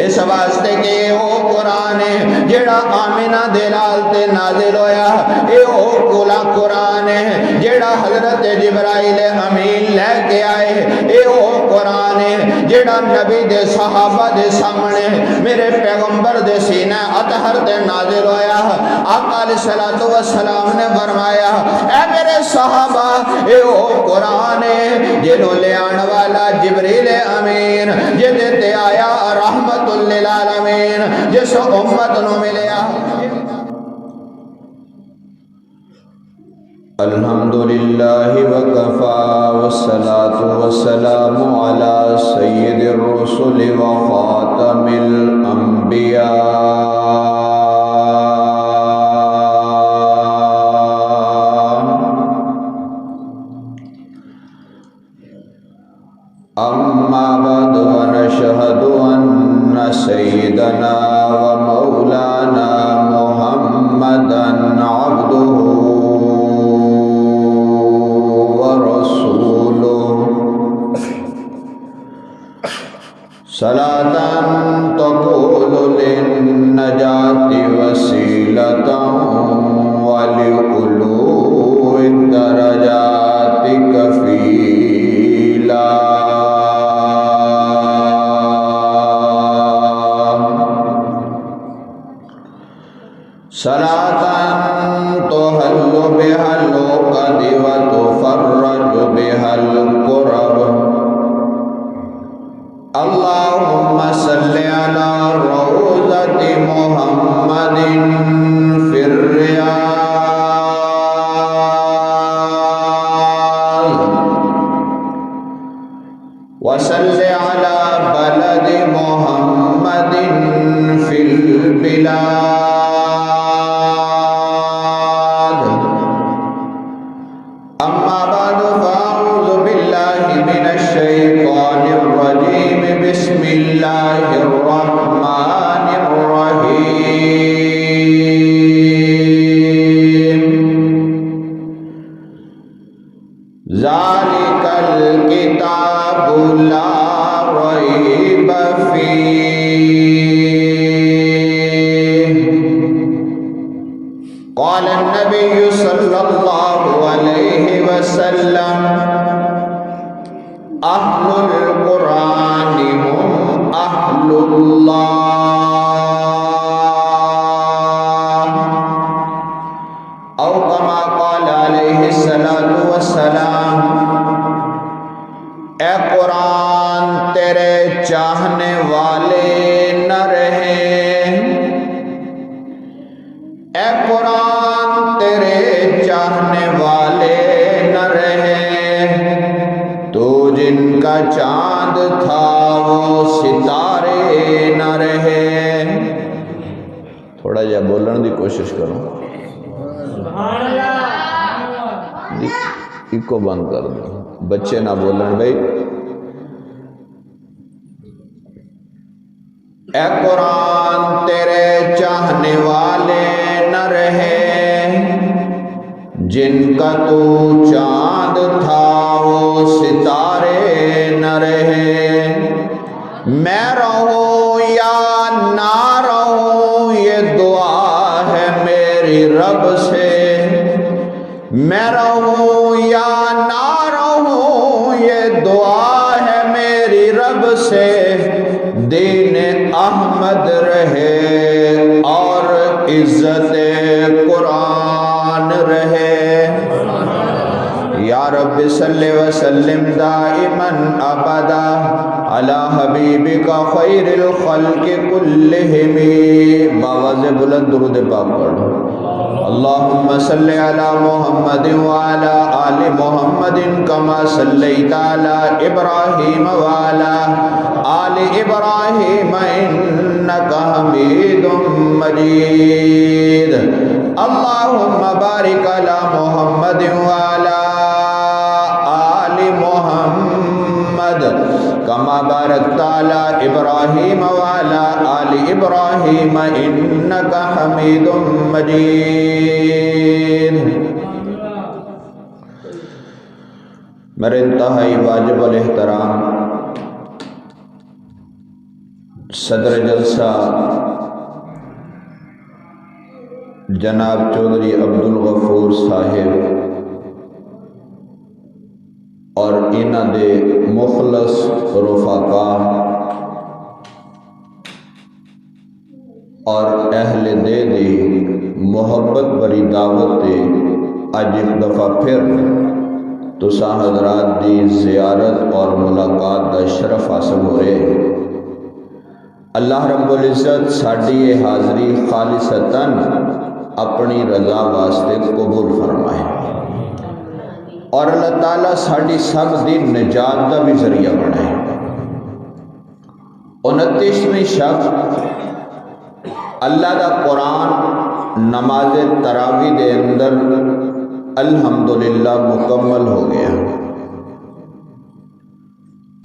اس واسطے کہ او قرآن ہے جیڑا آمینہ دلال تے نازل ہویا، اے او کلا قرآن ہے جیڑا حضرت جبرائیل امین لے کے آئے، اے او قرآن ہے جیڑا نبی دے صحابہ دے سامنے میرے پیغمبر دے سینہ اطہر تے نازل ہویا۔ آقا علیہ السلام نے فرمایا اے میرے صحابہ اے او قرآن ہے جنہوں لے آن والا جبریل امین جدے تے آیا رحمت للعالمین جس امت نو ملیا۔ الحمدللہ وکفا والصلاة والسلام علی سید الرسل وخاتم الانبیاء۔ اما بعد ونشهد ان سیدنا ومولانا محمدا عبده ورسوله صلاة تقول للنجاة وسيلة ولعلو الدرجات كفيلا۔ صلاة تحل بها العقد وتفرج بها الكرب۔ اللهم صل على روضة محمد في الرياض، وصل على بلد محمد في البلاد۔ اما بعد فاعوذ باللہ من الشیطان الرجیم، بسم اللہ الرحمن الرحیم۔ ذالک الکتاب لا ریب فیہ۔ قال النبی صلی اللہ علیہ وسلم اہل القرآن ہم اہل اللہ، او کما قال علیہ السلام۔ اے قرآن تیرے چاہنے والے نہ رہیں، اے قرآن تیرے چاہنے والے نہ رہیں، تو جن کا چاند تھا وہ ستارے نہ رہے۔ تھوڑا جا بولن دی کوشش کرو، ایکو بند کر دو، بچے نہ بولن بھائی۔ اے قرآن تیرے چاہنے والے نہ رہے، جن کا تو چاند تھا وہ ستارے نہ رہے۔ میں رہوں یا نہ رہوں یہ دعا ہے میری رب سے، میں رہوں یا نہ رہوں یہ دعا ہے میری رب سے، دین احمد رہے اور عزت قرآن رہے۔ یا رب صلی وسلم دائما ابدا علی حبیبک خیر الخلق کلہم۔ باواز بلند درود پاک پڑھو۔ اللہم صلی علی محمد وعلی آل محمد کما صلیت علی ابراہیم وعلی آل ابراہیم انکا حمید مجید۔ اللہم بارک علی محمد وعلی آل محمد کما بارکت علی ابراہیم وعلی آل ابراہیم انکا حمید مجید۔ میرے انتہائی واجب الاحترام صدر جلسہ جناب چودھری عبدالغفور صاحب اور انہ دے مخلص رفقا اور اہل دے دی محبت بری دعوت دے اج ایک دفعہ پھر تسا حضرات دی زیارت اور ملاقات دا شرف حاصل ہو رہے۔ اللہ رب العزت ساڈی یہ حاضری خالصتاً اپنی رضا واسطے قبول فرمائے اور اللہ تعالیٰ ساڈی سب دی نجات دا بھی ذریعہ بنائے۔ 29ویں شب اللہ دا قرآن نماز تراوی دے اندر الحمدللہ مکمل ہو گیا۔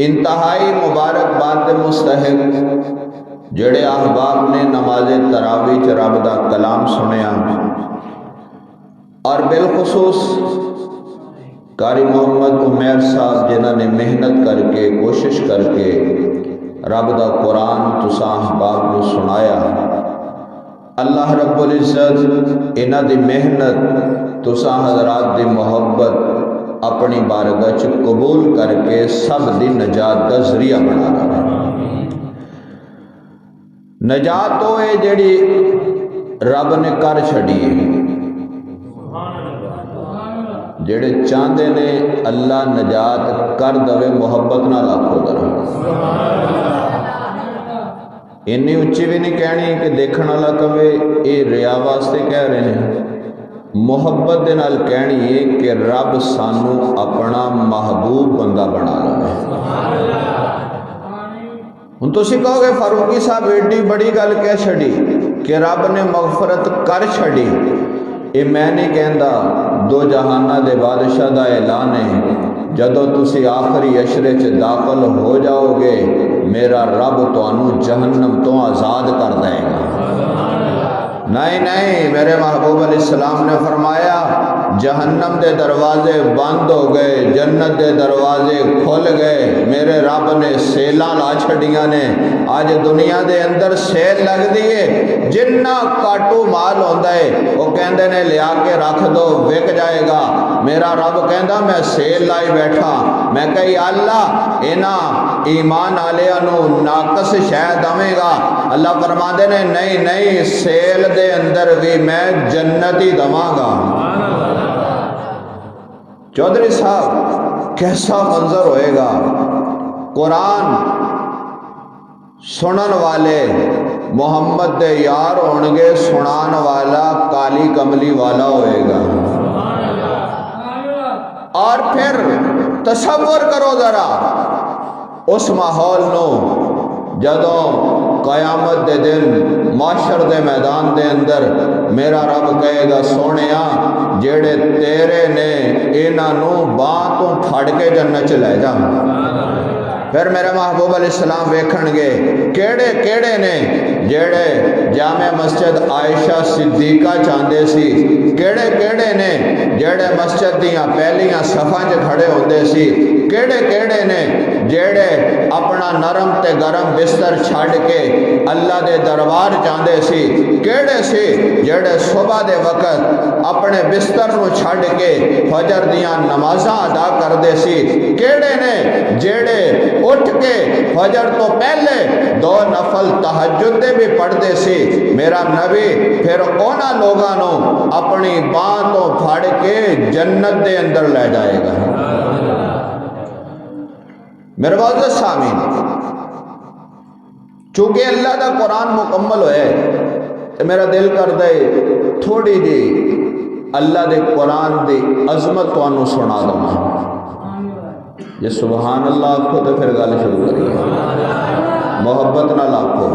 انتہائی مبارکباد مستحق جڑے احباب نے نماز تراوی چ رب دا کلام سنیا اور بالخصوص قاری محمد عمیر صاحب جنہوں نے محنت کر کے کوشش کر کے رب دا قرآن تساں احباب نو سنایا۔ اللہ رب العزت انہاں دی محنت تساں حضرات دی محبت اپنی بارگاہ چ قبول کر کے سب دی نجات دا ذریعہ بنا دے۔ نجات ہوئے جڑی رب نے کر چھڑی ہے، جڑے چاہتے نے اللہ نجات کر دے محبت نہ لاکھو درہ۔ انی اچھی بھی نہیں کہنی کہ دیکھن والا کہے اے ریا واسطے کہہ رہے ہیں، محبت دے نال کہنی ہے کہ رب سانو اپنا محبوب بندہ بنا لے۔ ہن تسی کہو گے فاروقی صاحب ایڈی بڑی گل کہہ چھڑی کہ رب نے مغفرت کر چھڑی، یہ میں نہیں کہندا، دو جہانہ دے بادشاہ دا اعلان ہے، جدو تسی آخری عشرے چ داخل ہو جاؤ گے میرا رب تانوں جہنم تو آزاد کر دے گا۔ نہیں نہیں، میرے محبوب علیہ السلام نے فرمایا جہنم دے دروازے بند ہو گئے، جنت دے دروازے کھل گئے، میرے رب نے سیلاں لا چھڑیاں نے۔ آج دنیا دے اندر سیل لگ دیئے، جنہ کاٹو مال ہوندہ ہے وہ کہندے نے لیا کے رکھ دو وک جائے گا، میرا رب کہندہ میں سیل لائی بیٹھا۔ میں کہی اللہ اینا ایمان آلیانو ناقص شاید آمیں گا، اللہ فرما دے نے نہیں نہیں، سیل دے اندر بھی میں جنتی دماں گا۔ چودھری صاحب کیسا منظر ہوئے گا، قرآن سنن والے محمد دے یار ہونگے، سنان والا کالی کملی والا ہوئے گا۔ اور پھر تصور کرو ذرا اس ماحول نو جدوں قیامت دے دن معاشر دے میدان دے اندر میرا رب کہے گا سونیا جیڑے تیرے نے انہاں نو باں تو پھڑ کے جنت چ لے جا۔ پھر میرے محبوب علیہ السلام ویکھن گے کیڑے کیڑے نے جیڑے جامع مسجد عائشہ صدیقہ چاندے سی، کیڑے کیڑے نے جیڑے مسجد دیاں پہلیاں صفاں چ کھڑے ہوندے سی، کیڑے کیڑے نے جیڑے اپنا نرم تے گرم بستر چھڑ کے اللہ دے دربار چاندے سی، کیڑے سی جیڑے صبح دے وقت اپنے بستر نو چھڑ کے فجر دیاں نمازاں ادا کردے سی، کیڑے نے جیڑے اٹھ کے فجر تو پہلے 2 نفل تہجد دے بھی پڑھ دے سی۔ میرا نبی پھر اونا لوگاں نو اپنی باں تو پھڑ کے جنت دے اندر لے جائے گا۔ میرے معزز سامعین، چونکہ اللہ دا قرآن مکمل ہوئے تو میرا دل کر دے تھوڑی جی اللہ دے قرآن دی عظمت تو انہوں سنا دوں۔ یہ سبحان اللہ آپ کو تو پھر گل شروع کریے، محبت نہ لاکھو۔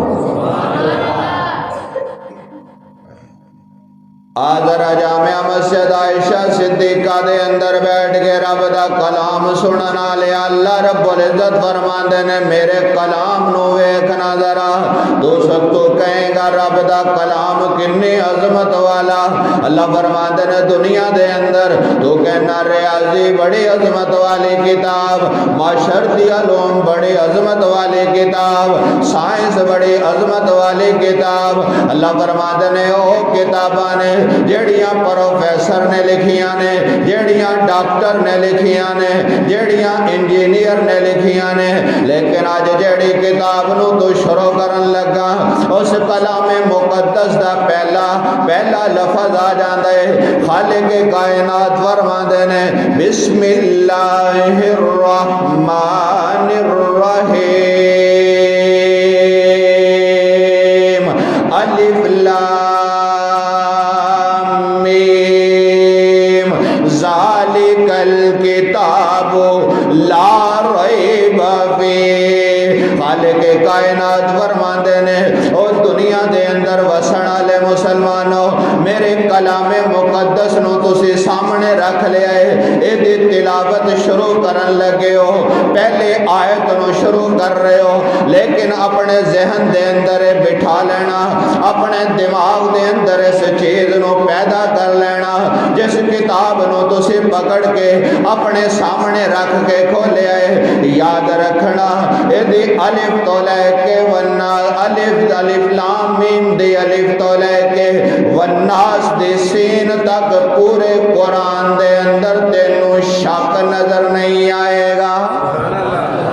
آذرا جامعہ مسجد عائشہ صدیقہ دے اندر بیٹھ کے رب دا کلام سنن والے اللہ رب العزت فرماندے نے میرے کلام نو ویکھنا ذرا تو سب تو کہے گا رب دا کلام کنی عظمت والا اللہ فرماندے نے دنیا دے اندر تو کہنا ریاضی بڑی عظمت والی کتاب معاشرتی علوم بڑی عظمت والی کتاب سائنس بڑی عظمت والی کتاب اللہ فرماندے نے او کتاباں نے جیڑیاں پروفیسر نے لکھیاں نے جیڑیاں ڈاکٹر نے لکھیاں نے جیڑیاں انجینئر نے لکھیاں نے لیکن آج جیڑی کتاب نو تو شروع کرن لگا اس کلام مقدس دا پہلا لفظ آ جاندا ہے خالق کائنات فرماندے نے بسم اللہ الرحمن الرحیم الف لام ذالک الکتاب لا ریب فیہ خالق کائنات فرماندے نے او دنیا دے اندر وسن والے مسلمانوں میرے کلام مقدس نو تسی سامنے رکھ لیا ہے اے دی تلاوت شروع کرن لگے ہو پہلے آیت نو شروع کر رہے ہو لیکن اپنے ذہن دے اندر بٹھا لینا اپنے دماغ دے اندر اس چیز نو پیدا کر لینا جس کتاب نو تسی پکڑ کے اپنے سامنے رکھ کے کھولیا ہے یاد رکھنا اے دی الف تو لے کے الف لام میم دی الف تو لے کے والناس دی سین تک پورے قرآن دے اندر تینوں شک نظر نہیں آئے گا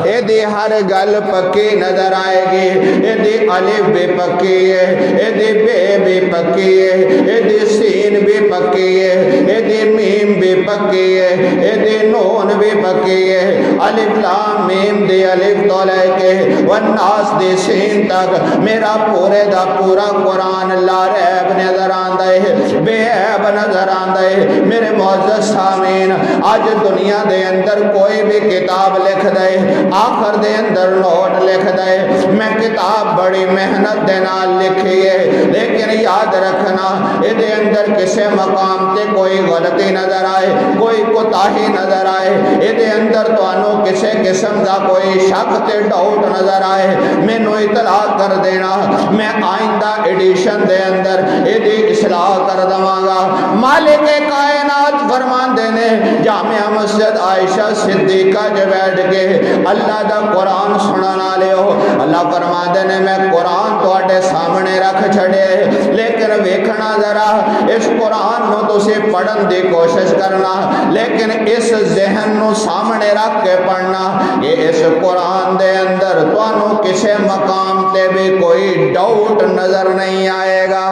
اے دی ہر گل پکی نظر آئے گی اے دی الف بھی پکی ہے اے دی بے بھی پکی ہے اے دی سین بھی پکی ہے اے دی میم بھی پکی ہے اے دی نون بھی پکی ہے الف لام میم دی الف تو لے کے والناس دی سین تک میرا پورے دا پورا قرآن لا ریب نظر آندا ہے بے عیب نظر آندا ہے میرے معزز سامعین آج دنیا دے اندر کوئی بھی کتاب لکھ دے آخر دے اندر نوٹ لکھ دے میں کتاب بڑی محنت دے نال لکھی ہے لیکن یاد رکھنا اے دے اندر کسے مقام تے کوئی غلطی نظر آئے کوئی کوتاہی نظر آئے اے دے اندر توانو کسے قسم دا کوئی شک تے ڈاؤٹ نظر آئے میں نو اطلاع کر دینا میں آئندہ ایڈیشن دے اندر اے دی اصلاح کر دماغا مالک کائنات فرمان دینے جامعہ مسجد عائشہ صدیقہ جو بیٹھ کے اللہ دا قرآن سنانا لے ہو اللہ فرمان دینے میں قرآن تو آٹے سامنے رکھ چھڑے لیکن ویکھنا ذرا اس قرآن نو تو سے پڑھن دی کوشش کرنا لیکن اس ذہن نو سامنے رکھ کے پڑھنا کہ اس قرآن دے اندر تو انو کسے مقام تے بھی کوئی ڈاؤٹ نظر نہیں آئے گا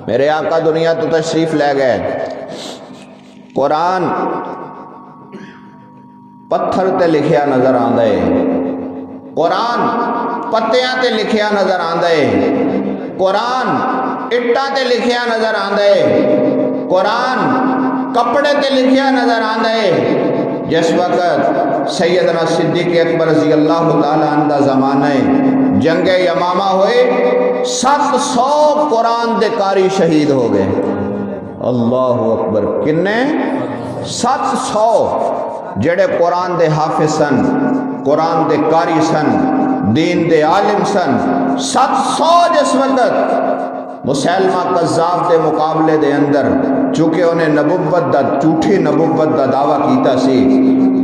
میرے آقا دنیا تو تشریف لے گئے قرآن پتھر تے لکھیا نظر آندے قرآن پتیاں تے لکھیا نظر آندے قرآن اٹا تے لکھیا نظر آندے قرآن کپڑے تے لکھیا نظر آندے جس وقت سیدنا صدیق اکبر رضی اللہ تعالیٰ عنہ زمانہ جنگ یمامہ ہوئے 700 قرآن دے قاری شہید ہو گئے اللہ اکبر کنے 700 جڑے قرآن دے حافظ سن قرآن دے قاری سن دین دے عالم سن 700 جس وقت مسلمہ قذاب دے مقابلے دے اندر چونکہ انہیں نبوت دا جھوٹی نبوت دا دعویٰ کیتا سی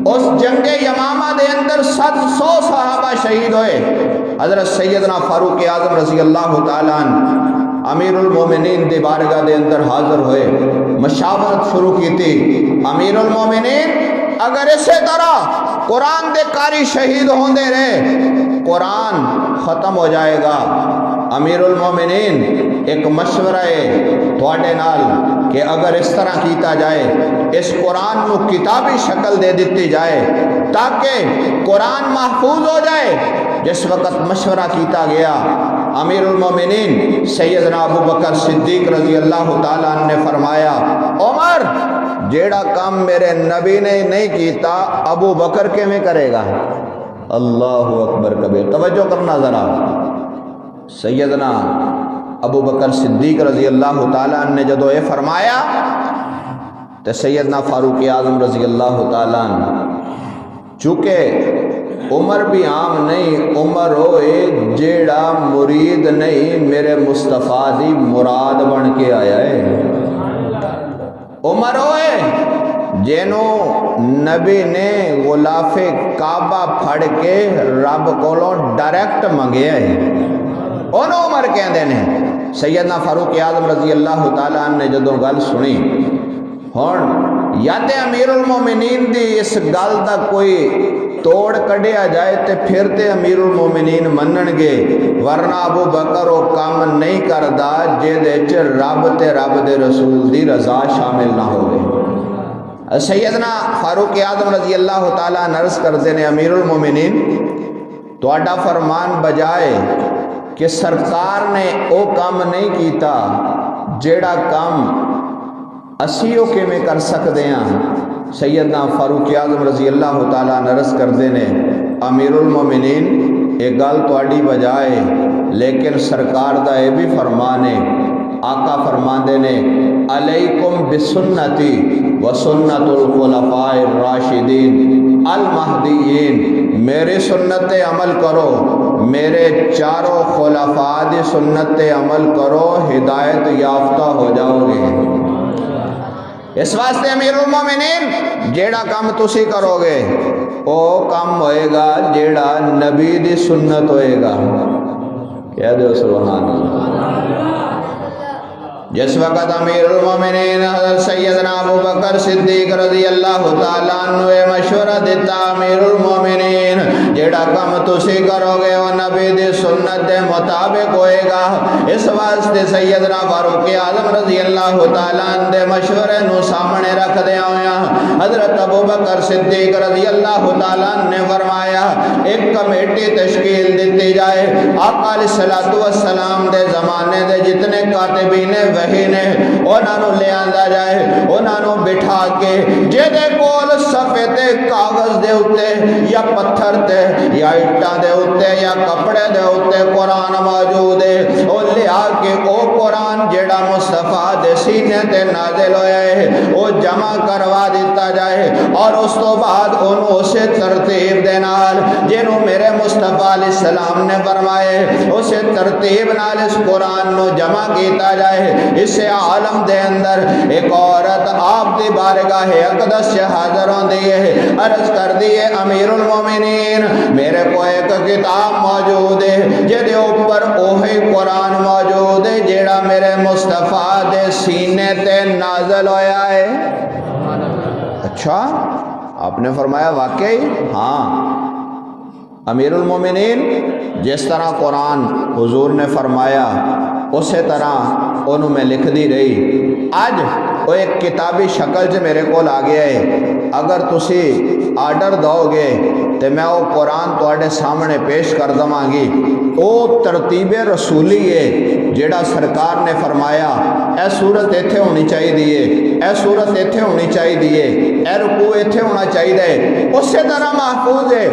اس جنگ یمامہ دے اندر 700 صحابہ شہید ہوئے حضرت سیدنا فاروق اعظم رضی اللہ تعالیٰ عنہ امیر المومنین دی بارگاہ دے اندر حاضر ہوئے مشاورت شروع کی تھی امیر المومنین اگر اسی طرح قرآن دے قاری شہید ہوندے رہے قرآن ختم ہو جائے گا امیر المومنین ایک مشورہ ہے تھوڑے نال کہ اگر اس طرح کیتا جائے اس قرآن کو کتابی شکل دے دیتی جائے تاکہ قرآن محفوظ ہو جائے جس وقت مشورہ کیتا گیا امیر المومنین سیدنا ابو بکر صدیق رضی اللہ تعالیٰ عنہ نے فرمایا عمر جیڑا کام میرے نبی نے نہیں کیتا ابو بکر کے میں کرے گا اللہ اکبر کبیر توجہ کرنا ذرا سیدنا ابو بکر صدیق رضی اللہ تعالیٰ عنہ نے جدو یہ فرمایا تو سیدنا فاروق اعظم رضی اللہ تعالیٰ عنہ چونکہ عمر بھی عام نہیں، عمر ہوئے جیڑا مرید نہیں میرے مصطفیٰ دی مراد بن کے آیا ہے، عمر ہوئے جنوں نبی نے غلاف کعبہ پھڑ کے رب کولوں ڈائریکٹ منگیا ہے، انہوں عمر کہندے نے۔ سیدنا فاروق اعظم رضی اللہ تعالیٰ عنہ نے جدوں گل سنی، ہن یا تے امیر المومنین دی اس گل دا کوئی توڑ کڈیا جائے تے پھر تے امیر المومنین منن گے، ورنہ ابو بکر وہ کام نہیں کردا جے دے وچ رب تے رب دے رسول دی رضا شامل نہ ہوئے۔ سیدنا فاروق اعظم رضی اللہ تعالیٰ عرض کرتے ہیں امیر المومنین تہاڈا فرمان بجائے کہ سرکار نے او کام نہیں کیتا جیڑا کام اسی او کیویں کر سکتے ہیں۔ سیدنا فاروق اعظم رضی اللہ تعالیٰ عرض کرتے ہیں امیر المومنین ایک گل تہاڈی بجائے، لیکن سرکار دا یہ بھی فرمان ہے، آقا فرماندے نے علیکم بسنتی و سنت الخلفاء الراشدین المہدیین، میری سنت عمل کرو، میرے چاروں خلفاء دی سنت عمل کرو، ہدایت یافتہ ہو جاؤ گے۔ اس واسطے امیر المومنین جیڑا کام تسی کرو گے او کام ہوئے گا جیڑا نبی دی سنت ہوئے گا۔ کہہ دو سبحان اللہ۔ جس وقت امیر المومنین سیدنا ابو بکر صدیق رضی اللہ تعالیٰ عنہ مشورہ دیتا امیر المومنین جیڑا کام تسی کرو گے وہ نبی دی سنت دے مطابق ہوئے گا۔ اس واسطے سیدنا فاروق اعظم رضی اللہ تعالیٰ عنہ دے مشورے نو سامنے رکھ دیا ہویا حضرت ابو بکر صدیق رضی اللہ تعالیٰ عنہ نے فرمایا ایک کمیٹی تشکیل دیتی جائے، آقا علیہ السلام دے زمانے دے جتنے کاتبین وحی نے انہوں لے آندا جائے، انہوں بٹھا کے جیدے کول صفحے تے کاغذ دے ہوتے یا پتھر تے یا اٹھا دے ہوتے یا کپڑے دے ہوتے قرآن موجود ہے، وہ لے آ کے او قرآن جیڑا مصطفیٰ دے سینے تے نازل ہویا ہے وہ جمع کروا دیتا جائے، اور اس تو بعد انہوں اسے ترتیب دے نال جنہوں میرے مصطفیٰ علیہ السلام نے فرمائے اسے ترتیب نال اس قرآن نو جمع کیتا جائے۔ اس عالم دے اندر ایک عورت آپ دی بارگاہ اقدس سے حاضر ہوں دیئے، عرض کر دیئے امیر المومنین میرے کو ایک کتاب موجود ہے جدے اوپر اوہی قرآن موجود ہے جیڑا میرے مصطفیٰ دے سینے تے نازل ہویا ہے۔ اچھا آپ نے فرمایا واقعی؟ ہاں امیر المومنین جس طرح قرآن حضور نے فرمایا اسی طرح انہوں میں لکھ دی رہی، آج وہ ایک کتابی شکل سے میرے کو آ گیا ہے، اگر تسی آرڈر دو گے تو میں وہ قرآن تواڈے سامنے پیش کر دواں گی۔ وہ ترتیب رسولی ہے جیڑا سرکار نے فرمایا اے صورت ایتھے ہونی چاہیے دیئے، اے صورت ایتھے ہونی چاہیے دیئے، اے رکوع ایتھے ہونا چاہیے، اسی طرح محفوظ ہے۔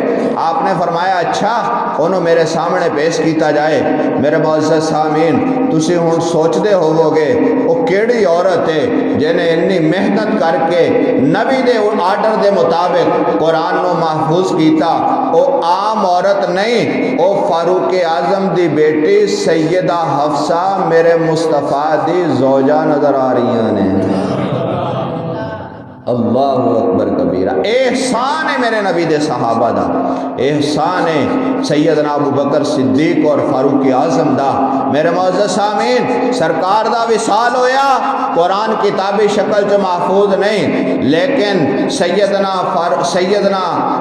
آپ نے فرمایا اچھا انہوں میرے سامنے پیش کیتا جائے۔ میرے معزز سامعین تسی ہن سوچ دے ہوو گے وہ کیڑی عورت ہے جنہیں اتنی محنت کر کے نبی دے آرڈر دے مطابق قرآن نو محفوظ کیتا، وہ عام عورت نہیں، وہ فاروق اعظم دی بیٹی سیدہ حفصہ میرے مصطفیٰ دی زوجہ نظر آ رہی ہیں۔ اللہ اکبر کبیرہ، احسان ہے میرے نبی دے صحابہ دا، احسان ہے سیدنا ابو بکر صدیق اور فاروق اعظم دا۔ میرے معزز سامعین سرکار دا وصال ہویا، قرآن کتابی شکل جو محفوظ نہیں، لیکن سیدنا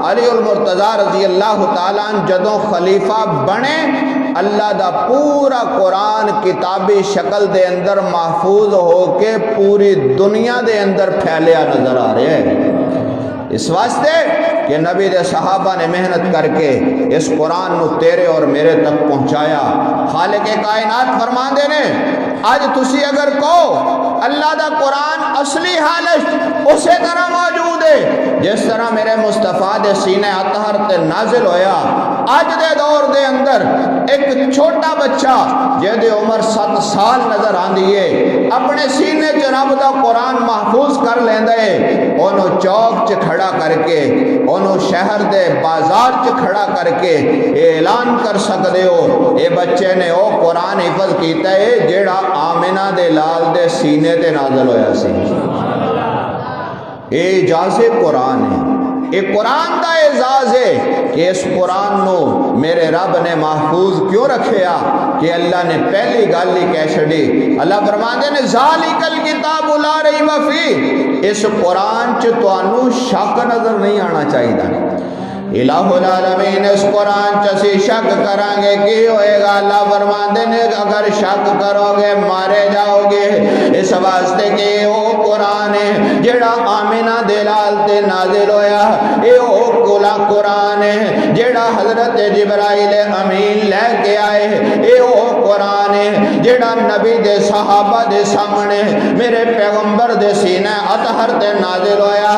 علی المرتضی رضی اللہ تعالیٰ عنہ جدوں خلیفہ بنے اللہ دا پورا قرآن کتابی شکل دے اندر محفوظ ہو کے پوری دنیا دے اندر پھیلیا نظر آ رہے ہیں۔ اس واسطے کہ نبی دے صحابہ نے محنت کر کے اس قرآن نو تیرے اور میرے تک پہنچایا۔ خالق کائنات فرماندے نے آج تسی اگر کہو اللہ دا قرآن اصلی حالت اسی طرح موجود ہے، جس طرح میرے مصطفیٰ دے سینے اطہر تے نازل ہویا اج دے دور دے اندر ایک چھوٹا بچہ جہدی عمر 7 سال نظر آندی ہے اپنے سینے چ رب دا قرآن محفوظ کر لیندا ہے انہوں چوک چ کھڑا کر کے انہوں شہر دے بازار چ کھڑا کر کے اعلان کر سکدے ہو اے بچے نے او قرآن حفظ کیتا ہے جیڑا آمنہ دے لال دے سینے تے نازل ہویا سی اے اعجاز قرآن ہے یہ قرآن دا اعزاز ہے کہ اس قرآن نو میرے رب نے محفوظ کیوں رکھیا کہ اللہ نے پہلی گل ہی کہہ چھڑی اللہ فرماندے نے ذالک الکتاب لا ریب فیہ اس قرآن چ تانوں شک نظر نہیں آنا چاہیے الہ العالمین اس قرآن چسی شک کریں گے کی ہوئے گا اللہ فرماندے نے اگر شک کرو گے مارے جاؤ گے اس واسطے کہ وہ قرآن ہے جیڑا آمنہ دلال تے نازل ہویا اے او کلا قرآن ہے جیڑا حضرت جبرائیل امین لے کے آئے اے او قرآن ہے جیڑا نبی دے صحابہ دے سامنے میرے پیغمبر دے سینے اطہر تے نازل ہویا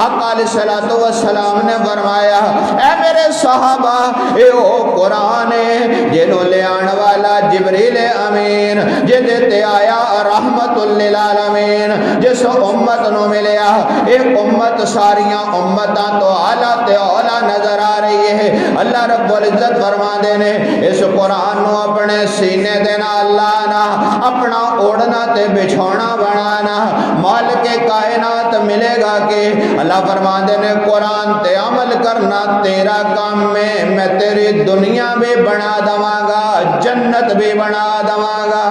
آقا علیہ السلام نے فرمایا اے میرے صحابہ اے او قرآن ہے جنہوں لے آنے والا جبریل امین جدے تے آیا رحمت للعالمین جس امت نو ملیا ایک امت ساریاں امتاں تو اعلیٰ تے اولا نظر آ رہی ہے اللہ رب العزت فرما دینے اس قرآن نو اپنے سینے دینا اللہ نا اپنا اوڑنا تے بچھونا بنانا مالک کائنات ملے گا کہ اللہ فرما دینے قرآن تے عمل کرنا تیرا کام میں تیری دنیا بھی بنا دواں گا جنت بھی بنا دواں گا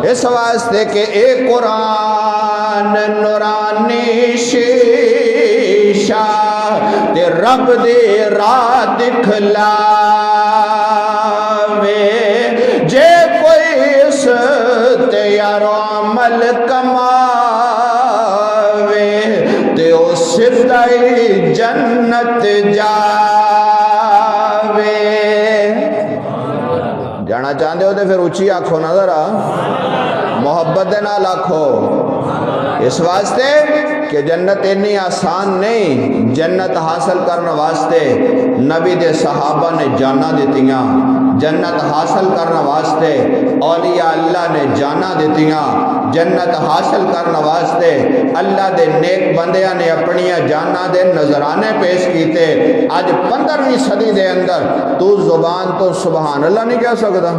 اس واسطے کہ اے قرآن نورانی شیشہ تے رب دی راہ دکھلاوے جے کوئی اس تے یارو عمل کماوے تے او سدھائی جنت جاوے جانا چاہتے ہو تو پھر اچھی آنکھو نا ذرا محبت دے نال آنکھو اس واسطے کہ جنت اتنی آسان نہیں جنت حاصل کرنے واسطے نبی دے صحابہ نے جانا دیتیاں جنت حاصل کرنے واسطے اولیاء اللہ نے جانا دیتیاں جنت حاصل کرنے واسطے اللہ دے نیک بندیاں نے اپنیاں جانا دے نظرانے پیش کیتے آج 15ویں صدی دے اندر تو زبان تو سبحان اللہ نہیں کہہ سکتا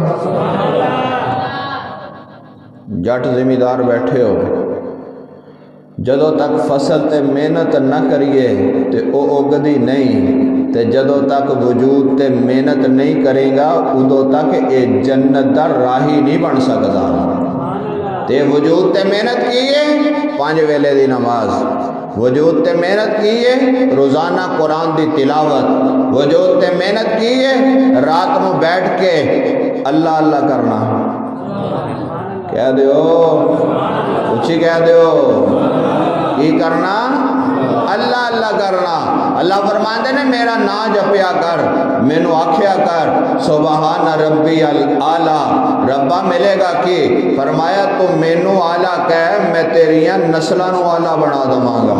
جٹ زمیندار بیٹھے ہو جدو تک فصل تے محنت نہ کریے تے او اگدی نہیں تے جدو تک وجود تے محنت نہیں کرے گا ادو تک اے جنت دا راہی نہیں بن سکتا تے وجود تے محنت کیے 5 ویلے دی نماز وجود تے محنت کیے روزانہ قرآن دی تلاوت وجود تے محنت کیے رات میں بیٹھ کے اللہ اللہ کرنا کہہ دیو اچھی کہہ دیو کی کرنا اللہ اللہ کرنا اللہ فرماندے نے میرا نا جپیا کر مینو آکھیا کر سبحان ربی الاعلی ربا ملے گا کی فرمایا تو مینو آلہ کہہ میں تیریاں نسلہ نو آلہ بنا دماں گا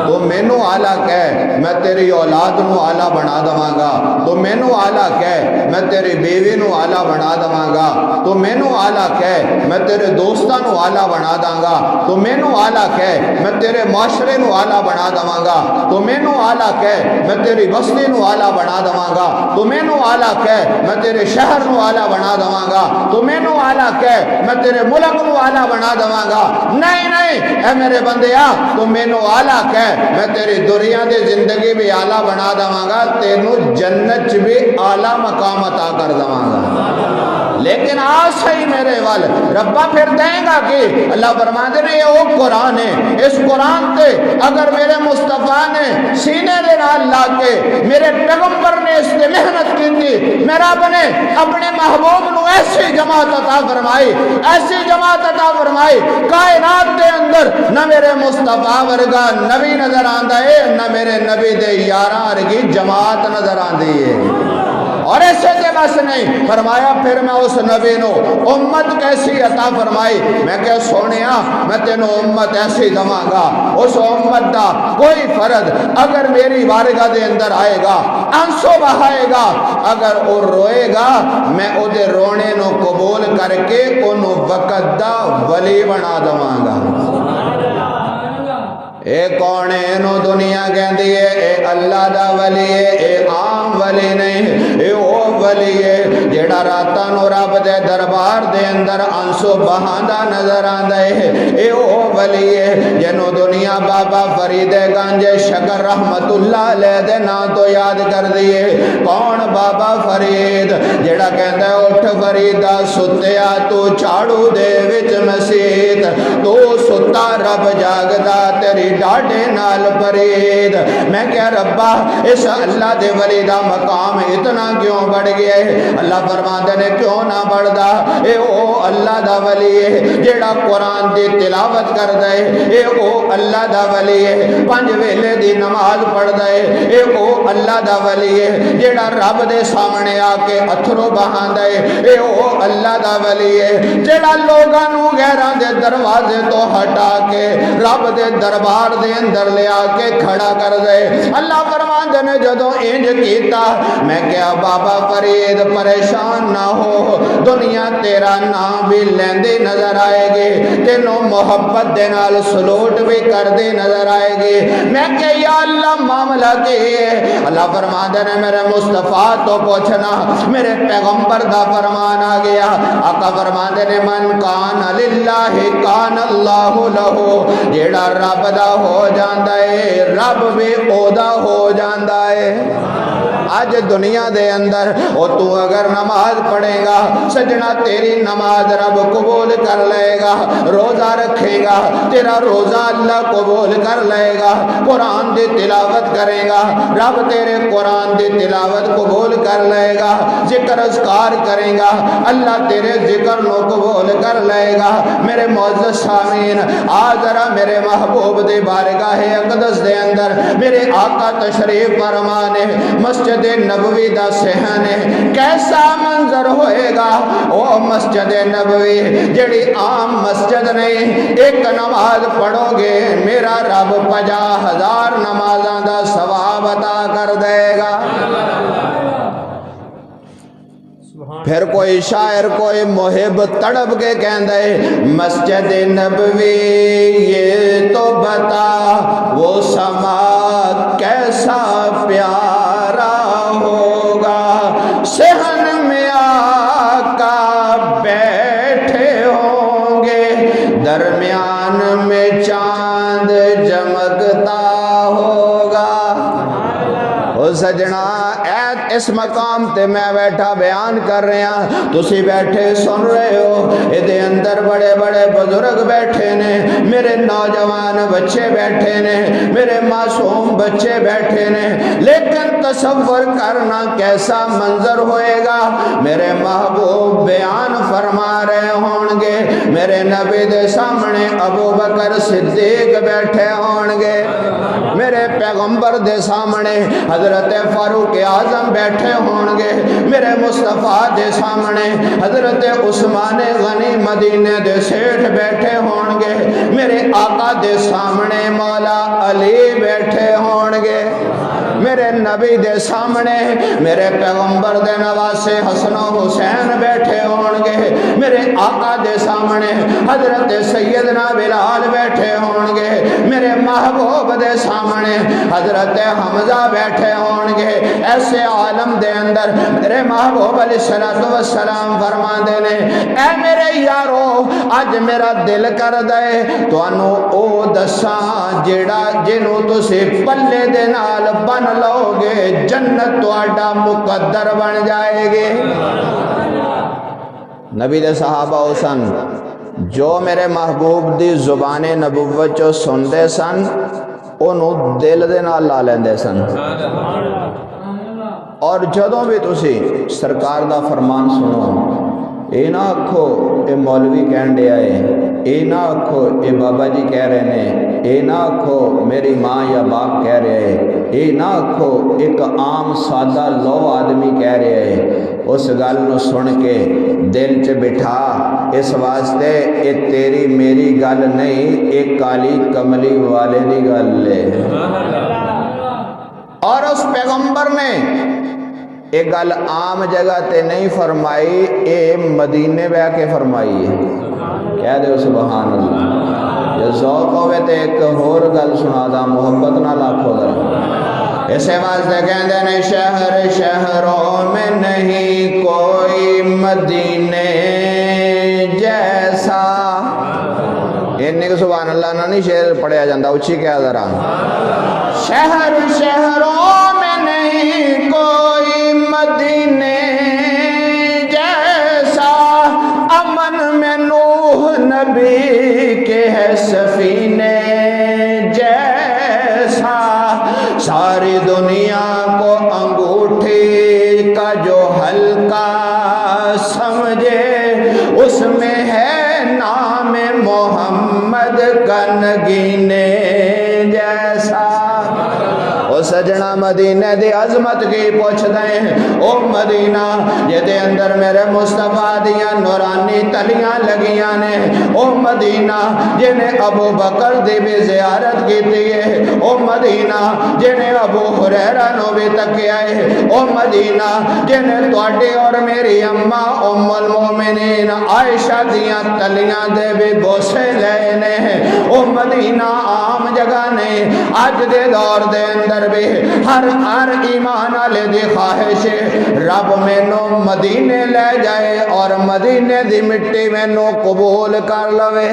تو مینو آلہ کہہ میں تیری اولاد نو آلہ بنا دماں گا تو مینو آلہ کہہ میں تیری بیوی نو آلہ بنا دماں گا تو مینو آلہ کہہ میں تیرے دوستاں نو آلہ بنا داں گا تو مینو آلہ کہہ میں تیرے معاشرے نو آلہ بنا دماں گا تو مینو آلہ کہہ میں تیری بستی نو آلہ بنا دماں گا تو مینو آلہ کہہ میں تیرے شہر نو آلہ بنا دماں گا تو مینو آلہ کہہ میں تیرے ملک نو آلہ بنا دماں گا نہیں نہیں اے میرے بندیا تو مینو آلہ کہہ میں تیری دنیا دے زندگی بھی آلہ بنا دماں گا تینو جنت بھی آلہ مقام عطا کر دماں گا لیکن آج صحیح میرے وال ربا پھر دیں گا کہ اللہ فرماتے ہیں یہ وہ قرآن ہے اس قرآن تے اگر میرے مصطفیٰ نے سینے دے نال لا کے میرے پیغمبر نے اس تے محنت کی تھی میرا بنے اپنے محبوب نو ایسی جماعت عطا فرمائی ایسی جماعت عطا فرمائی کائنات دے اندر نہ میرے مصطفیٰ ورگا نبی نظر آندہ ہے نہ میرے نبی دے یاراں ورگی جماعت نظر آندی ہے اور ایسے تے بس نہیں فرمایا پھر میں اس نبی نو امت کیسی عطا فرمائی میں کہ سونیا میں تینوں امت ایسی دواں گا اس امت دا کوئی فرد اگر میری بارگاہ دے اندر آئے گا آنسو بہائے گا اگر وہ روئے گا میں او دے رونے نو قبول کر کے انہوں وقت دا ولی بنا دواں گا اے کون ہے انہوں دنیا کہن دیئے اے اللہ دا ولی ہے اے عام ولی نہیں اے او ولی ہے جیڑا راتاں نو رب دے دربار دے اندر آنسو بہاندہ نظر آندے اے او ولی ہے جنہوں دنیا بابا فرید گنج شکر رحمت اللہ علیہ دے نا تو یاد کر دیئے کون بابا فرید جیڑا کہندہ ہے اٹھ فریدہ ستیا تو چاڑو دے وچ مسیت تو ستا رب جاگدہ تیری ڈاڑے نال فرید میں کہہ ربا اس اللہ دے ولی دا مقام اتنا کیوں بڑھ گیا ہے اللہ فرماندے نے کیوں نہ بڑھ دا اے او اللہ دا ولی ہے جیڑا قرآن دی تلاوت کر دے اے او اللہ دا ولی ہے پانچ ویلے دی نماز پڑھ دے اے او اللہ دا ولی ہے جیڑا رب دے سامنے آ کے اتھرو بہان دے اے او اللہ دا ولی ہے جیڑا لوگاں نو غیراں دے دروازے تو ہٹا کے رب دے دربار دے اندر لے آ کے کھڑا کر دے اللہ فرماندے نے جدوں انج کیتا میں کیا بابا فرید پریشان نہ ہو دنیا تیرا نام بھی لیندے نظر آئے گے تینوں محبت دے نال سلوٹ بھی کر دے نظر آئے گے میں کہ یا اللہ معاملہ کے اللہ فرماندے نے میرے مصطفیٰ تو پوچھنا میرے پیغمبر دا فرمان آ گیا آقا فرماندے نے من کان للہ کان اللہ لہو جیڑا رب دا ہو جاندہ ہے رب بھی اودا ہو جاندہ ہے آج دنیا دے اندر او تو اگر نماز پڑھے گا سجنا تیری نماز رب قبول کر لے گا روزہ رکھے گا تیرا روزہ اللہ قبول کر لے گا قرآن دی تلاوت کرے گا رب تیرے قرآن دی تلاوت قبول کر لے گا ذکر اذکار کرے گا اللہ تیرے ذکر نو قبول کر لے گا میرے معزز سامعین آج ذرا میرے محبوب دے بارگاہ اقدس دے اندر میرے آقا تشریف فرمانے مسجد نبوی دا صحن ہے کیسا منظر ہوئے گا او مسجد نبوی جڑی عام مسجد نہیں ایک نماز پڑھو گے میرا رب 50,000 نمازاں دا ثواب عطا کر دے گا پھر کوئی شاعر کوئی محب تڑپ کے کہندے مسجد نبوی یہ تو بتا وہ سما کیسا پیارا ہوگا صحن میں آقا بیٹھے ہوں گے درمیان میں چاند چمکتا ہوگا او سجنا اس مقام تے میں بیٹھا بیان کر رہے ہیں تسی بیٹھے سن رہے ہو ادھے اندر بڑے بڑے بزرگ بیٹھے نے میرے نوجوان بچے بیٹھے نے میرے معصوم بچے بیٹھے نے لیکن تصور کرنا کیسا منظر ہوئے گا میرے محبوب بیان فرما رہے ہوں گے میرے نبی دے سامنے ابو بکر صدیق بیٹھے ہوں گے میرے پیغمبر دے سامنے حضرت فاروق اعظم بیٹھے ہوں گے میرے مصطفیٰ دے سامنے حضرت عثمان غنی مدینے دے سیٹھ بیٹھے ہوں گے میرے آقا دے سامنے مولا علی بیٹھے ہوں گے میرے نبی دے سامنے میرے پیغمبر دے نواسے حسن و حسین بیٹھے ہوں گے میرے آقا دے سامنے حضرت سیدنا بلال بیٹھے ہوں گے میرے محبوب دے سامنے حضرت حمزہ بیٹھے ہوں گے ایسے عالم دے اندر میرے محبوب علیہ السلام فرما دے نے اے میرے یارو آج میرا دل کر دے تو انو او دساں جیڑا جنو تسی پلے دے نال بن لو گے جنت تو آڈا مقدر بن جائے گے نبی دے صحابہ سن جو میرے محبوب دی زبان نبوت چو سن دے سن انہوں دل دے نال لا لیندے سن اور جدوں بھی تسی سرکار دا فرمان سنو اے نہ آکھو اے مولوی کہن دے آئے اے نہ آکھو اے بابا جی کہہ رہے نے اے نہ آکھو میری ماں یا باپ کہہ رہے ہے، اے نہ آکھو ایک عام سادہ لو آدمی کہہ رہے ہے۔ اس گل نو سن کے دل چ بٹھا، اس واسطے اے تیری میری گل نہیں، ایک کالی کملی والے دی گل ہے۔ اور اس پیغمبر نے ایک گل عام جگہ تے نہیں فرمائی، اے مدینے بہ کے فرمائی ہے۔ کہہ دے سبحان اللہ۔ جو ذوق ہوئے تے ایک اور گل سنا دا، محبت نہ لاکھو ذرا۔ اسے واسطے کہندے نے شہر شہروں میں نہیں کوئی مدینے جیسا۔ انہیں کہ سبحان اللہ نہ نہیں شعر پڑھیا جاندہ، اچھی کہہ ذرا۔ شہر شہروں میں نہیں کوئی مدینے جیسا، امن میں نوح نبی کے ہے سفینے جیسا، ساری دنیا کو انگوٹھی کا جو حلقہ سمجھے، اس میں ہے نام محمد کا نگینے جیسا۔ او سجنا مدینہ دی عظمت کی پوچھ دیں، او مدینہ جدے اندر میرے مصطفیٰ دیاں نورانی تلیاں لگیاں نے، او مدینہ جنہیں ابو بکر دی بھی زیارت کی دیئے، او مدینہ جنہیں ابو حریرہ نو بھی تکیا ہے، او مدینہ جنہیں توڑی اور میری اممہ ام المومنین عائشہ دیاں تلیاں دے بھی بوسے لینے ہیں۔ او مدینہ عام جگہ نہیں، آج دے دور دے اندر بھی ہر ایمان والے دی خواہش رب مینوں مدینے لے جائے اور مدینے دی مٹی مینوں قبول کر لوے۔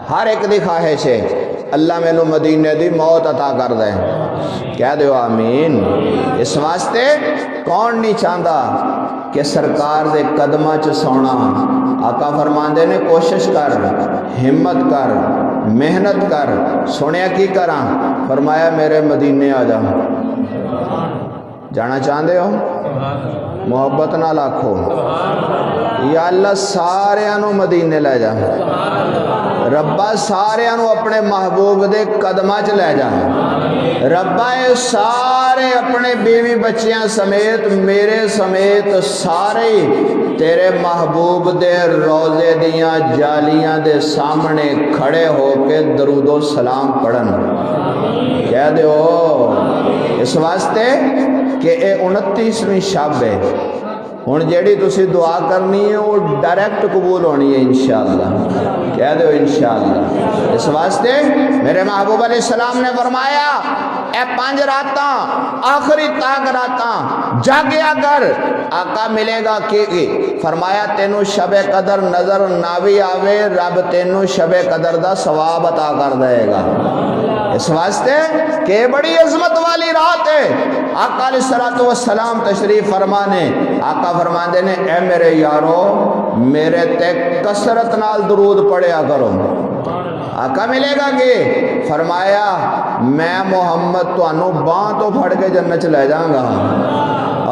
ہر ایک دی خواہش ہے اللہ مینوں مدینے دی موت عطا کر دے۔ کہہ دیو آمین۔ اس واسطے کون نہیں چاہتا کہ سرکار دے قدمہ چ سونا؟ آقا فرماندے نے کوشش کر، ہمت کر، محنت کر۔ سنیا کی کراں؟ فرمایا میرے مدینے آ جا۔ جانا چاہتے ہو؟ محبت نہ لاکھو، یا اللہ سارے انو مدینے لے جا، ربا سارے انو اپنے محبوب دے قدمہ چ لے جا، ربا سارے اپنے بیوی بچیاں سمیت میرے سمیت سارے تیرے محبوب دے روزے دیاں جالیاں دے سامنے کھڑے ہو کے درود و سلام پڑھن۔ کہہ دے ہو اس واسطے کہ اے 29ویں شب ہے، ہن جیڑی تسی دعا کرنی ہے وہ ڈائریکٹ قبول ہونی ہے انشاءاللہ۔ کہہ دو انشاءاللہ۔ اس واسطے میرے محبوب علیہ السلام نے فرمایا اے 5 راتاں آخری تاک راتاں جاگیا کر، آقا ملے گا کہ فرمایا تینوں شب قدر نظر نہ بھی آوے، رب تینوں شب قدر دا ثواب عطا کر دے گا۔ اس واسطے کہ بڑی عظمت والی رات ہے۔ آقا علیہ السلام تشریف فرمانے، آقا فرماندے نے اے میرے یارو میرے تے کثرت نال درود پڑھیا کرو۔ آقا ملے گا کہ فرمایا میں محمد تو انو باں تو پھڑ کے جنت لے جاؤں گا۔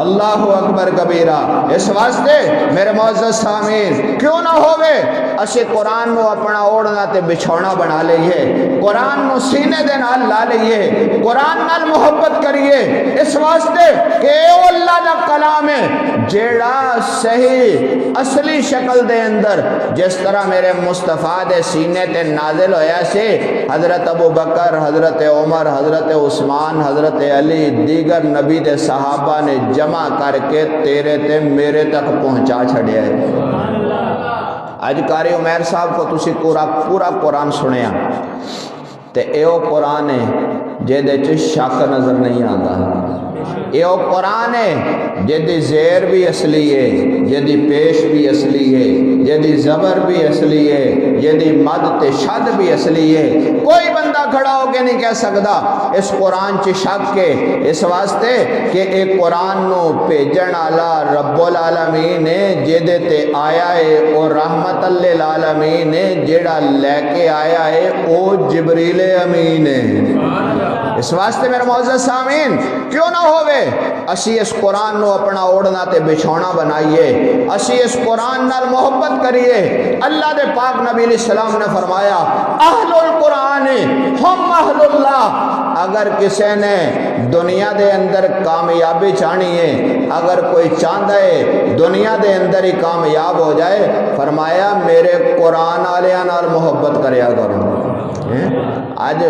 اللہ اکبر کبیرہ۔ اس واسطے میرے معزز سامعین کیوں نہ ہوئے اسے قرآن نو اپنا اوڑنا تے بچھونا بنا لئیے، قرآن نو سینے دے نال لا لئیے، قرآن نال محبت کریے، اس واسطے کہ اے اللہ دا کلام ہے جیڑا صحیح اصلی شکل دے اندر جس طرح میرے مصطفیٰ دے سینے تے نازل ہویا سے حضرت ابو بکر، حضرت عمر، حضرت عثمان، حضرت علی دیگر نبی دے صحابہ نے جمع کر کے تیرے تے میرے تک پہنچا چھڑیا ہے۔ آج قاری عمیر صاحب کو تسی پورا قرآن سنیا تے اے او قرآن ہے جیدے چ شک نظر نہیں آتا، اے او قرآن ہے جیدی زیر بھی اصلی ہے، جیدی پیش بھی اصلی ہے، جیدی زبر بھی اصلی ہے، جیدی مد تے شد بھی اصلی ہے۔ کوئی بندہ کھڑا ہو کے نہیں کہہ سکتا اس قرآن چ شک کے، اس واسطے کہ اے قرآن نو بھیجن والا رب العالمین ہے، جیدے تے آیا ہے او رحمت للعالمین ہے، جیڑا لے کے آیا ہے او جبریل امین ہے۔ اس واسطے میرے معزز سامعین کیوں نہ ہو ہوئے اسی اس قرآن نو اپنا اوڑنا تے بچھونا بنائیے، اسی اس قرآن نال محبت کریے۔ اللہ دے پاک نبی علیہ السلام نے فرمایا اہل القرآن ہم اہل اللہ۔ اگر کسی نے دنیا دے اندر کامیابی چاہنی ہے، اگر کوئی چاہتا ہے دنیا دے اندر ہی کامیاب ہو جائے، فرمایا میرے قرآن والیاں نال محبت کریا کرو۔ اج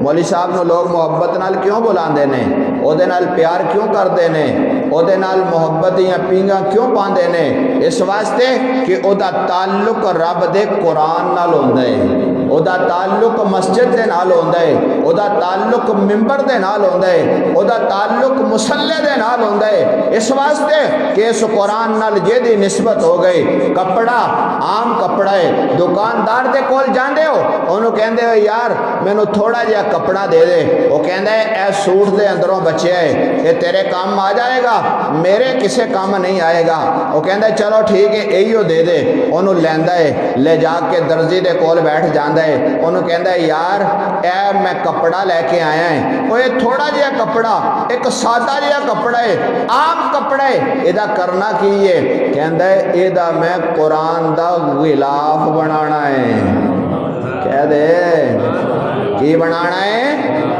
مولوی صاحب نو لوگ محبت نال کیوں بلاندے نے، او دے نال پیار کیوں کردے نے، او دے نال محبت یا پینگاں کیوں پاندے نے؟ اس واسطے کہ او دا تعلق رب دے قرآن نال ہوندا ہے، او دا تعلق مسجد دے نال ہوندا ہے، او دا تعلق منبر دے نال ہوندا ہے، او دا تعلق مصلی دے نال ہوندا ہے۔ اس واسطے کہ اس قرآن نال جیدی نسبت ہو گئی، کپڑا عام کپڑا ہے، دکاندار دے کول جاندے ہو انہوں کہندے ہو یار مینوں تھوڑا جہا کپڑا دے دے، وہ کہندا ہے اے سوٹ دے اندروں بچیا ہے، یہ تیرے کام آ جائے گا، میرے کسے کام نہیں آئے گا۔ وہ کہندا ہے چلو ٹھیک ہے ایہو دے دے، انہوں لیندا ہے، لے جا کے درزی دے کول بیٹھ جاندا ہے، انہوں کہندا ہے یار اے میں کپڑا لے کے آیا ہے، وہ یہ تھوڑا جہا کپڑا ایک سادہ جہا کپڑا ہے، عام کپڑا ہے، یہ کرنا کی ہے؟ کہندا ہے یہ میں قرآن دا غلاف بنانا ہے۔ کہہ دے کی بنانا ہے؟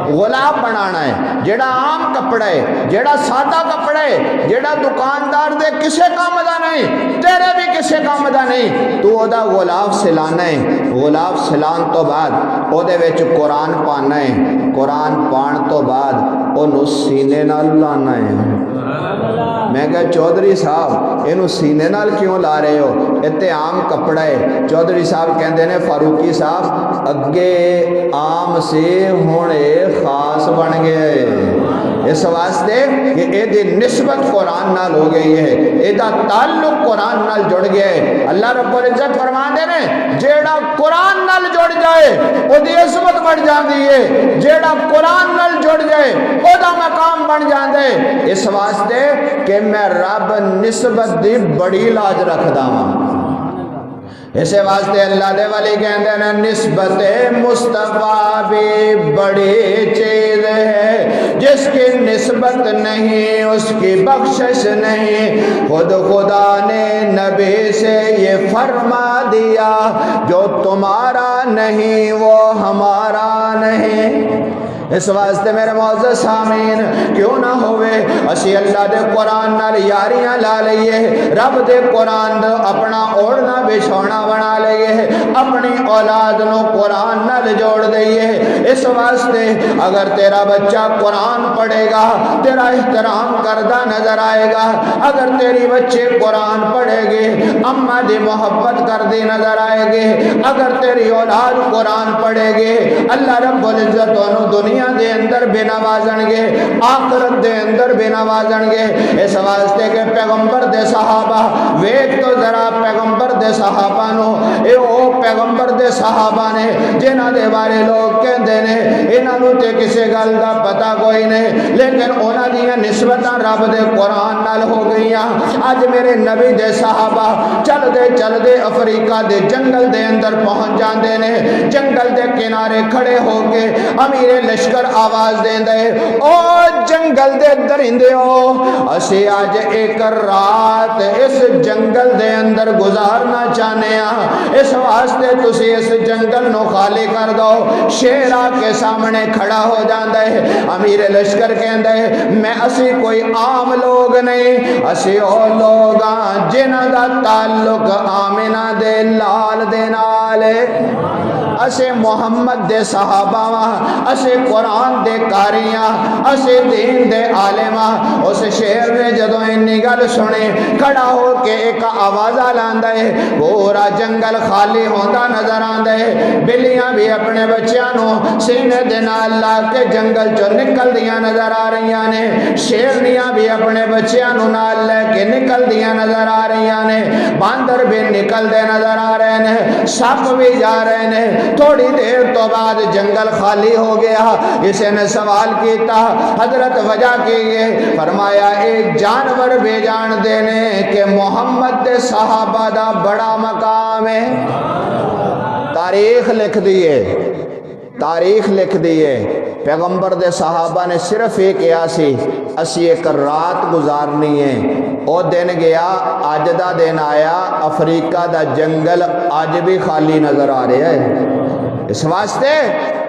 غلاف بنانا ہے، جیڑا عام کپڑا ہے، جیڑا سادہ کپڑا ہے، جیڑا دکاندار دے کسے کام دا نہیں، تیرے بھی کسے کام دا نہیں، تو او دا غلاف سلانا ہے۔ غلاف سلان تو بعد او دے وچ قرآن پانا ہے، قرآن پان تو بعد انہوں سینے نال لانا ہے۔ میں کہا چودھری صاحب انہوں سینے نال کیوں لا رہے ہو، اتنے عام کپڑا ہے؟ چودھری صاحب کہندے نے فاروقی صاحب اگے عام سے ہونے خاص بن گئے، اس واسطے کہ اے دی نسبت قرآن نال ہو گئی ہے، اے دا تعلق قرآن نال جڑ گیا ہے۔ اللہ رب العزت فرما دے نے جیڑا قرآن نال جڑ جائے او دی عظمت بڑھ جاندی ہے، جیڑا قرآن نال جڑ جائے او دا مقام بن جاندے ہے۔ اس واسطے کہ میں رب نسبت دی بڑی لاج رکھدا ہوں۔ اسے واسطے اللہ دے والی کہندے ہیں نسبت مصطفیٰ بھی بڑی چیز ہے، جس کی نسبت نہیں اس کی بخشش نہیں، خود خدا نے نبی سے یہ فرما دیا جو تمہارا نہیں وہ ہمارا نہیں۔ اس واسطے میرے معزز سامعین کیوں نہ ہوئے اسی اللہ دے قرآن نال یاریاں لا لئیے، رب دے قرآن دے اپنا اوڑنا بچھونا بنا لئیے، اپنی اولاد نو قرآن نال جوڑ دئیے۔ اس واسطے اگر تیرا بچہ قرآن پڑھے گا تیرا احترام کردہ نظر آئے گا، اگر تیری بچے قرآن پڑھے گے اماں دی محبت کردی نظر آئے گے، اگر تیری اولاد قرآن پڑھے گے اللہ رب العزت انہوں دنیا دے اندر بے نوازن گے، آخرت دے اندر بے نوازن گے۔ اس واسطے کے پیغمبر دے صحابہ ویک تو ذرا پیغمبر دے صحابہ نو، اے او پیغمبر دے صحابہ نے جنہ دے بارے لوگ کہندے نے انہاں نوں تے کسے گل دا پتہ کوئی نہیں، لیکن انہاں دیاں نسبتاں رب دے قرآن نال ہو گئیاں۔ اج میرے نبی دے صحابہ چل دے افریقہ دے جنگل دے اندر پہنچ جاندے نے، جنگل دے کنارے کھڑے ہو کے امیر لشکر آواز دین دے او جنگل دے درندے ہو، اسی آج ایک رات اس جنگل دے اندر گزارنا چاہنے ہیں، اس واسطے تسی اس جنگل نو خالی کر دو۔ شیر آ کے سامنے کھڑا ہو جاندہ ہے، امیر لشکر کہندہ ہے میں اسی کوئی عام لوگ نہیں، اسی او لوگاں جنہ دا تعلق آمنہ دے لال دے نالے، اسے محمد دے صحابہ اسے قرآن دے کاریاں اسے دین دے عالمہ۔ اس شیر نے جدو انہی گل سنے کھڑا ہو کے ایک آوازہ لاندہ ہے، پورا جنگل خالی ہوندہ نظر آندہ ہے، بلیاں بھی اپنے بچیاں سینے دے نال لا کے جنگل چو نکل دیا نظر آ رہی نے، شیرنیاں بھی اپنے بچیاں نال لے کے نکل دیا نظر آ رہی نے، باندر بھی نکل دے نظر آ رہے نے، سپ بھی جا رہے نے۔ تھوڑی دیر تو بعد جنگل خالی ہو گیا، اسے نے سوال کیتا حضرت وجہ کیے، فرمایا اے جانور بے جان دینے کہ محمد دے صحابہ دا بڑا مقام ہے۔ تاریخ لکھ دیئے، تاریخ لکھ دیے پیغمبر دے صحابہ نے صرف یہ کیا سی اسی ایک رات گزارنی ہے او دن گیا اج دا دن آیا افریقہ دا جنگل اج بھی خالی نظر آ رہا ہے اس واسطے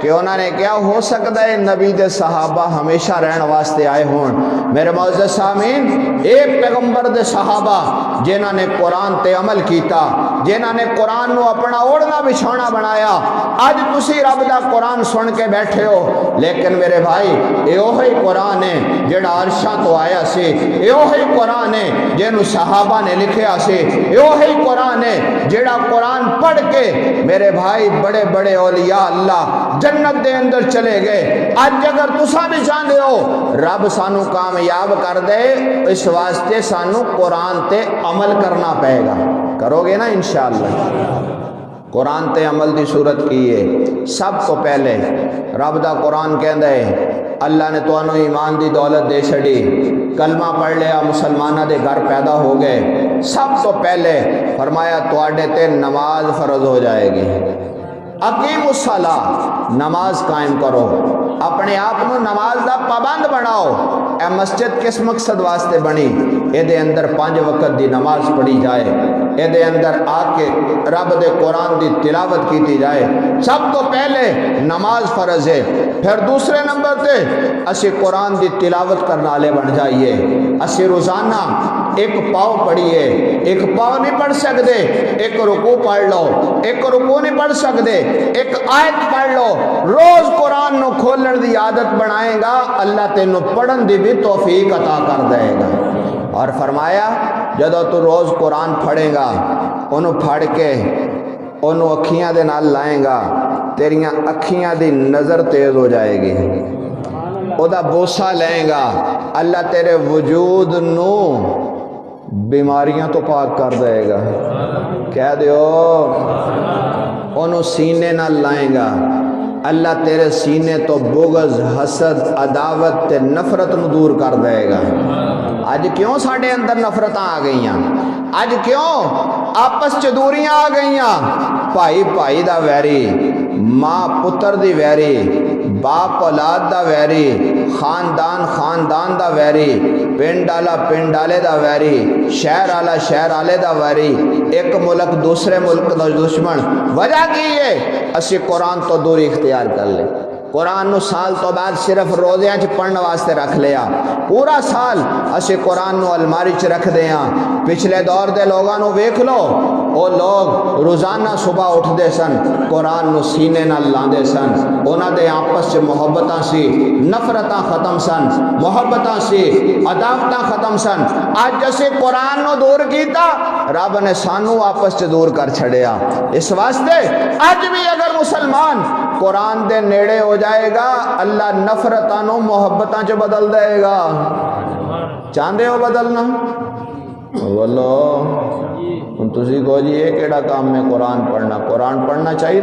کہ انہوں نے کیا ہو سکتا ہے نبی دے صحابہ ہمیشہ رہن واسطے آئے ہون میرے معزز سامعین ایک پیغمبر دے صحابہ جنہوں نے قرآن تے عمل کیتا جنہوں نے قرآن نو اپنا اوڑھنا بچھونا بنایا اج تسی رب دا قرآن سن کے بیٹھے ہو لیکن میرے بھائی یہ وہی قرآن ہے جڑا عرشاں تو آیا سی یہ وہی قرآن ہے جنہوں صحابہ نے لکھیا سی یہ وہی قرآن ہے جڑا قرآن پڑھ کے میرے بھائی بڑے بڑے اولیاء اللہ جنت دے اندر چلے گئے اج اگر تساں بھی چاہتے ہو رب سانو کامیاب کر دے اس واسطے سانو قرآن تے عمل کرنا پائے گا کرو گے نا انشاءاللہ قرآن تے عمل دی صورت کی ہے سب تو پہلے رب دا قرآن کہندا ہے اللہ نے تو انہوں ایمان دی دولت دے چھڑی کلمہ پڑھ لیا مسلمانہ دے گھر پیدا ہو گئے سب تو پہلے فرمایا تواڈے تے نماز فرض ہو جائے گی اقیم الصلاۃ نماز قائم کرو اپنے آپ کو نماز دا پابند بناؤ اے مسجد کس مقصد واسطے بنی اے دے اندر 5 وقت دی نماز پڑھی جائے اے دے اندر آ کے رب دے قرآن دی تلاوت کیتی جائے سب تو پہلے نماز فرض ہے پھر دوسرے نمبر تے اسی قرآن دی تلاوت کرنا والے بن جائیے اسی روزانہ ایک پاؤ پڑھیے ایک پاؤ نہیں پڑھ سکتے ایک رکوع پڑھ لو ایک رکوع نہیں پڑھ سکتے ایک آیت پڑھ لو روز قرآن نو کھولن دی عادت بنائے گا اللہ تینوں پڑھن دی بھی توفیق عطا کر دے گا اور فرمایا جدو تو روز قرآن پڑھے گا انہوں پڑھ کے انہوں اکھیاں دے نال لائیں گا تیریاں اکھیاں دی نظر تیز ہو جائے گی او دا بوسہ لیں گا اللہ تیرے وجود نو بیماریاں تو پاک کر دے گا کہہ دیو انہوں سینے نہ لائیں گا اللہ تیرے سینے تو بغض حسد عداوت تے نفرت نو دور کر دے گا آج کیوں ساڑھے اندر نفرتاں آ گئیاں آج کیوں آپس چ دوریاں آ گئیاں بھائی بھائی دا ویری ماں پتر دی ویری باپ اولاد دا ویری خاندان خاندان دا ویری پنڈ والا پنڈ والے دا ویری شہر والا شہر والے دا ویری ایک ملک دوسرے ملک دا دشمن وجہ کی ہے اسی قرآن تو دوری اختیار کر لے قرآن نو سال تو بعد صرف روزیاں چ پڑھنے واسطے رکھ لیا پورا سال اسی قرآن نو الماری چ رکھ دیاں پچھلے دور دے لوگاں نو ویکھ لو وہ لوگ روزانہ صبح اٹھ دے سن قرآن نو سینے نال لاندے سن انہاں دے آپس چ محبتاں سی نفرتاں ختم سن محبتاں سی عداوتاں ختم سن اج اسی قرآن نو دور کیتا رب نے سانو آپس چ دور کر چھڑیا اس واسطے اج بھی اگر مسلمان قرآن دے نیڑے ہو جائے گا اللہ نفرتاں نو محبتاں چ بدل دے گا چاہندے ہو بدلنا بولو ہن تسی کہو جی یہ کیڑا کام ہے قرآن پڑھنا چاہیے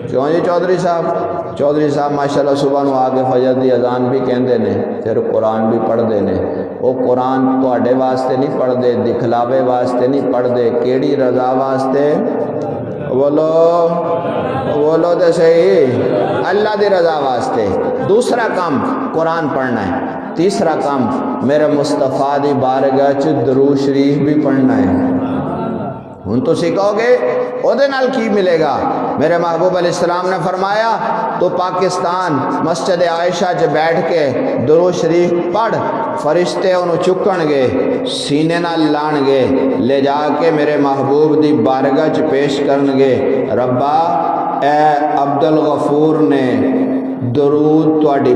کیوں جی چودھری صاحب ماشاءاللہ صبح نو آگے فجر دی اذان بھی کہندے نے پھر قرآن بھی پڑھ دے نے وہ قرآن تواڈے واسطے نہیں پڑھ دے دکھلاوے واسطے نہیں پڑھ دے کیڑی رضا واسطے بولو دے صحیح اللہ دی رضا واسطے دوسرا کام قرآن پڑھنا ہے تیسرا کام میرے مصطفیٰ دی بارگاہ چ درود شریف بھی پڑھنا ہے ہن تو سکھو گے او دے نال کی ملے گا میرے محبوب علیہ السلام نے فرمایا تو پاکستان مسجد عائشہ چ بیٹھ کے درود شریف پڑھ فرشتے انہوں چکن گے سینے نال لان گے لے جا کے میرے محبوب دی بارگاہ چ پیش کرن گے ربا اے عبد الغفور نے درود تواڈی